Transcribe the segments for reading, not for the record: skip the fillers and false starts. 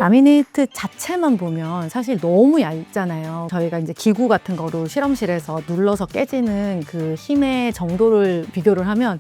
라미네이트 자체만 보면 사실 너무 얇잖아요. 저희가 이제 기구 같은 거로 실험실에서 눌러서 깨지는 그 힘의 정도를 비교를 하면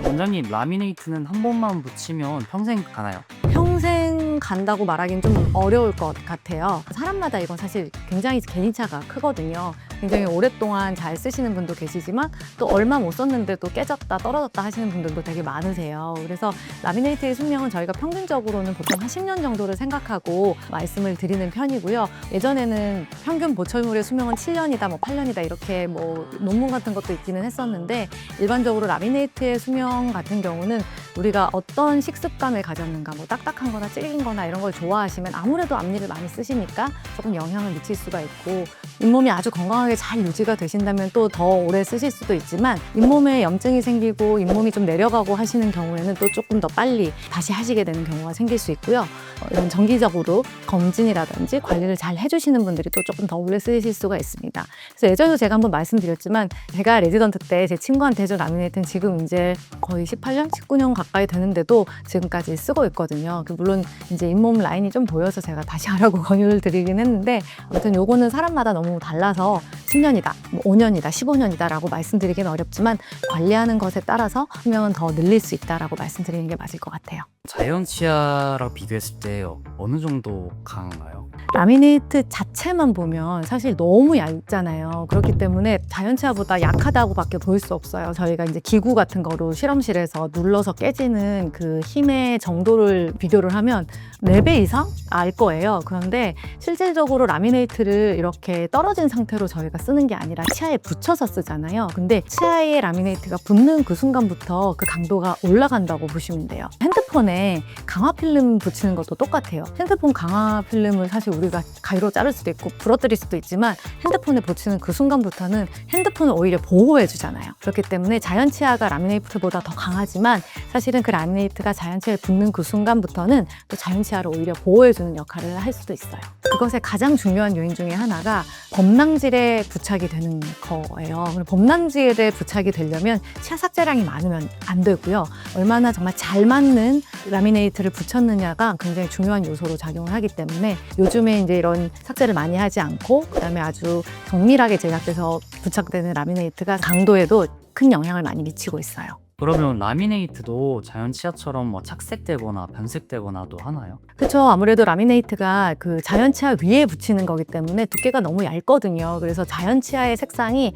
원장님, 라미네이트는 한 번만 붙이면 평생 가나요? 평생 간다고 말하기는 좀 어려울 것 같아요. 사람마다 이건 사실 굉장히 개인차가 크거든요. 굉장히 오랫동안 잘 쓰시는 분도 계시지만 또 얼마 못 썼는데도 깨졌다 떨어졌다 하시는 분들도 되게 많으세요. 그래서 라미네이트의 수명은 저희가 평균적으로는 보통 한 10년 정도를 생각하고 말씀을 드리는 편이고요. 예전에는 평균 보철물의 수명은 7년이다, 뭐 8년이다 이렇게 뭐 논문 같은 것도 있기는 했었는데 일반적으로 라미네이트의 수명 같은 경우는 우리가 어떤 식습관을 가졌는가, 뭐 딱딱한 거나 질긴 거나 이런 걸 좋아하시면 아무래도 앞니를 많이 쓰시니까 조금 영향을 미칠 수가 있고, 잇몸이 아주 건강하게 잘 유지가 되신다면 또 더 오래 쓰실 수도 있지만 잇몸에 염증이 생기고 잇몸이 좀 내려가고 하시는 경우에는 또 조금 더 빨리 다시 하시게 되는 경우가 생길 수 있고요. 이런 정기적으로 검진이라든지 관리를 잘 해주시는 분들이 또 조금 더 오래 쓰실 수가 있습니다. 그래서 예전에도 제가 한번 말씀드렸지만 제가 레지던트 때 제 친구한테 해준 라미네이트는 지금 이제 거의 18년, 19년 가까이 되는데도 지금까지 쓰고 있거든요. 물론 이제 잇몸 라인이 좀 보여서 제가 다시 하라고 권유를 드리긴 했는데, 아무튼 요거는 사람마다 너무 달라서 10년이다, 뭐 5년이다, 15년이다 라고 말씀드리기는 어렵지만 관리하는 것에 따라서 수명은 더 늘릴 수 있다라고 말씀드리는 게 맞을 것 같아요. 자연 치아랑 비교했을 때 어느 정도 강한가요? 라미네이트 자체만 보면 사실 너무 얇잖아요. 그렇기 때문에 자연치아보다 약하다고밖에 볼 수 없어요. 저희가 이제 기구 같은 거로 실험실에서 눌러서 깨지는 그 힘의 정도를 비교를 하면 4배 이상 알 거예요. 그런데 실질적으로 라미네이트를 이렇게 떨어진 상태로 저희가 쓰는 게 아니라 치아에 붙여서 쓰잖아요. 근데 치아에 라미네이트가 붙는 그 순간부터 그 강도가 올라간다고 보시면 돼요. 핸드폰에 강화 필름 붙이는 것도 똑같아요. 핸드폰 강화 필름을 사실 우리가 가위로 자를 수도 있고 부러뜨릴 수도 있지만 핸드폰에 붙이는 그 순간부터는 핸드폰을 오히려 보호해 주잖아요. 그렇기 때문에 자연 치아가 라미네이트보다 더 강하지만 사실은 그 라미네이트가 자연 치아에 붙는 그 순간부터는 또 자연 치아를 오히려 보호해 주는 역할을 할 수도 있어요. 그것의 가장 중요한 요인 중에 하나가 범랑질에 부착이 되는 거예요. 범랑질에 부착이 되려면 치아 삭제량이 많으면 안 되고요. 얼마나 정말 잘 맞는 라미네이트를 붙였느냐가 굉장히 중요한 요소로 작용을 하기 때문에 요즘에 이제 이런 삭제를 많이 하지 않고 그다음에 아주 정밀하게 제작돼서 부착되는 라미네이트가 강도에도 큰 영향을 많이 미치고 있어요. 그러면 라미네이트도 자연 치아처럼 뭐 착색되거나 변색되거나도 하나요? 그렇죠. 아무래도 라미네이트가 그 자연 치아 위에 붙이는 거기 때문에 두께가 너무 얇거든요. 그래서 자연 치아의 색상이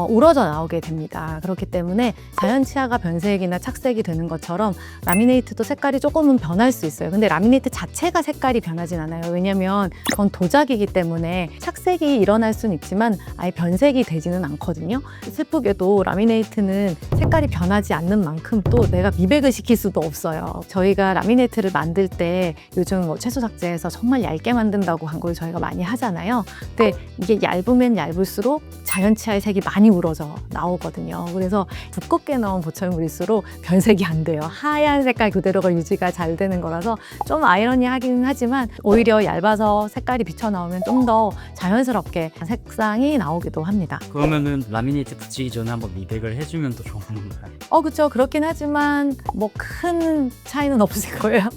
우러져 나오게 됩니다. 그렇기 때문에 자연 치아가 변색이나 착색이 되는 것처럼 라미네이트도 색깔이 조금은 변할 수 있어요. 근데 라미네이트 자체가 색깔이 변하진 않아요. 왜냐면 그건 도자기이기 때문에 착색이 일어날 수는 있지만 아예 변색이 되지는 않거든요. 슬프게도 라미네이트는 색깔이 변하지 않는 만큼 또 내가 미백을 시킬 수도 없어요. 저희가 라미네이트를 만들 때 요즘 뭐 채소 삭제해서 정말 얇게 만든다고 광고를 저희가 많이 하잖아요. 근데 이게 얇으면 얇을수록 자연 치아의 색이 많이 우러져 나오거든요. 그래서 두껍게 넣은 보철물일수록 변색이 안 돼요. 하얀 색깔 그대로가 유지가 잘 되는 거라서 좀 아이러니하긴 하지만 오히려 얇아서 색깔이 비쳐 나오면 좀 더 자연스럽게 색상이 나오기도 합니다. 그러면은 라미네이트 붙이기 전에 한번 미백을 해주면 더 좋은 건가요? 그렇죠. 그렇긴 하지만 뭐 큰 차이는 없을 거예요.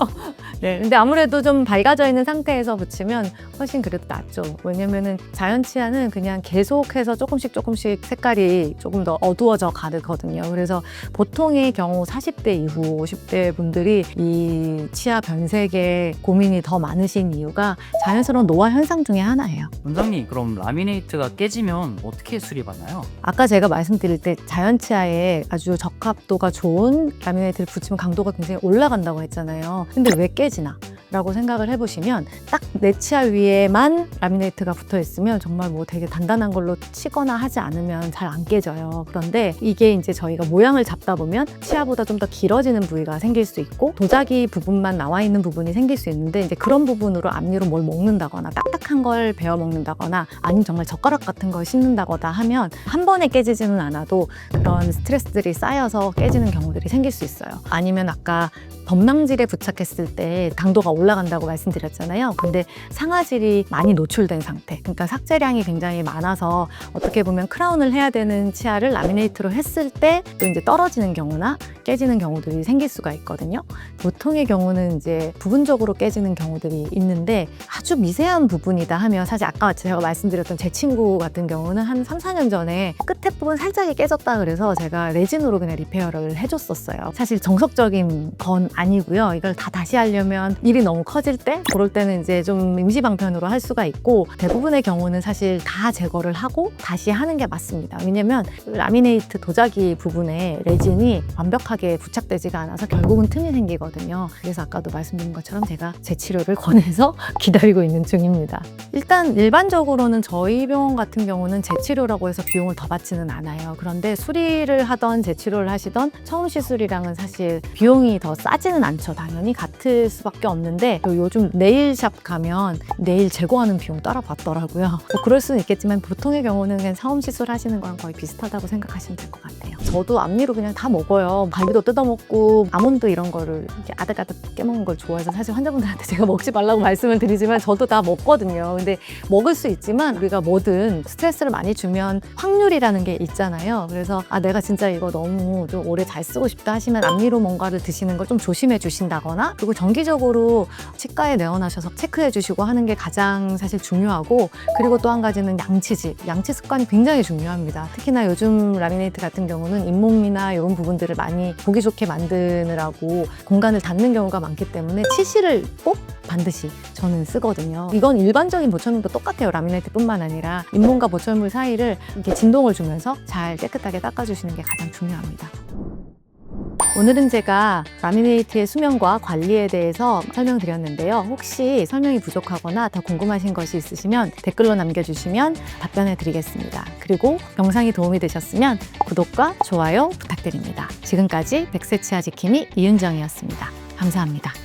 네, 근데 아무래도 좀 밝아져 있는 상태에서 붙이면 훨씬 그래도 낫죠. 왜냐면은 자연 치아는 그냥 계속해서 조금씩 색깔이 조금 더 어두워져 가거든요. 그래서 보통의 경우 40대 이후 50대 분들이 이 치아 변색에 고민이 더 많으신 이유가 자연스러운 노화 현상 중에 하나예요. 원장님, 그럼 라미네이트가 깨지면 어떻게 수리받나요? 아까 제가 말씀드릴 때 자연 치아에 아주 적합도가 좋은 라미네이트를 붙이면 강도가 굉장히 올라간다고 했잖아요. 근데 왜 깨지나? 라고 생각을 해보시면 딱 내 치아 위에만 라미네이트가 붙어 있으면 정말 뭐 되게 단단한 걸로 치거나 하지 않으면 잘 안 깨져요. 그런데 이게 이제 저희가 모양을 잡다 보면 치아보다 좀 더 길어지는 부위가 생길 수 있고 도자기 부분만 나와 있는 부분이 생길 수 있는데 이제 그런 부분으로 앞니로 뭘 먹는다거나 딱딱한 걸 베어 먹는다거나 아니면 정말 젓가락 같은 걸 씹는다거나 하면 한 번에 깨지지는 않아도 그런 스트레스들이 쌓여서 깨지는 경우들이 생길 수 있어요. 아니면 아까 범랑질에 부착했을 때 강도가 올라간다고 말씀드렸잖아요. 근데 상하질이 많이 노출된 상태, 그러니까 삭제량이 굉장히 많아서 어떻게 보면 크라운을 해야 되는 치아를 라미네이트로 했을 때 또 이제 떨어지는 경우나 깨지는 경우들이 생길 수가 있거든요. 보통의 경우는 이제 부분적으로 깨지는 경우들이 있는데 아주 미세한 부분이다 하면, 사실 아까 제가 말씀드렸던 제 친구 같은 경우는 한 3, 4년 전에 끝에 부분 살짝이 깨졌다 그래서 제가 레진으로 그냥 리페어를 해줬었어요. 사실 정석적인 건 아니고요. 이걸 다 다시 하려면 일이 너무 커질 때, 그럴 때는 이제 좀 임시방편으로 할 수가 있고, 대부분의 경우는 사실 다 제거를 하고 다시 하는 게 맞습니다. 왜냐면 라미네이트 도자기 부분에 레진이 완벽하게 부착되지가 않아서 결국은 틈이 생기거든요. 그래서 아까도 말씀드린 것처럼 제가 재치료를 권해서 기다리고 있는 중입니다. 일단 일반적으로는 저희 병원 같은 경우는 재치료라고 해서 비용을 더 받지는 않아요. 그런데 수리를 하던 재치료를 하시던 처음 시술이랑은 사실 비용이 더 싸지는 않죠. 당연히 같을 수밖에 없는데, 요즘 네일샵 가면 네일 제거하는 비용 따라 받더라고요. 뭐 그럴 수는 있겠지만 보통의 경우는 그냥 처음 시술 하시는 거랑 거의 비슷하다고 생각하시면 될 것 같아요. 저도 앞니로 그냥 다 먹어요. 갈비도 뜯어먹고 아몬드 이런 거를 이렇게 아득아득 깨먹는 걸 좋아해서 사실 환자분들한테 제가 먹지 말라고 말씀을 드리지만 저도 다 먹거든요. 근데 먹을 수 있지만 우리가 뭐든 스트레스를 많이 주면 확률이라는 게 있잖아요. 그래서 내가 진짜 이거 너무 좀 오래 잘 쓰고 싶다 하시면 앞니로 뭔가를 드시는 걸 좀 조심해 주신다거나, 그리고 정기적으로 치과에 내원하셔서 체크해 주시고 하는 게 가장 사실 중요하고, 그리고 또 한 가지는 양치질, 양치 습관이 굉장히 중요합니다. 특히나 요즘 라미네이트 같은 경우는 잇몸이나 이런 부분들을 많이 보기 좋게 만드느라고 공간을 닫는 경우가 많기 때문에 치실을 꼭 반드시 저는 쓰거든요. 이건 일반적인 보철물도 똑같아요. 라미네이트뿐만 아니라 잇몸과 보철물 사이를 이렇게 진동을 주면서 잘 깨끗하게 닦아주시는 게 가장 중요합니다. 오늘은 제가 라미네이트의 수명과 관리에 대해서 설명드렸는데요. 혹시 설명이 부족하거나 더 궁금하신 것이 있으시면 댓글로 남겨주시면 답변해 드리겠습니다. 그리고 영상이 도움이 되셨으면 구독과 좋아요 부탁드립니다. 지금까지 백세 치아 지킴이 이은정이었습니다. 감사합니다.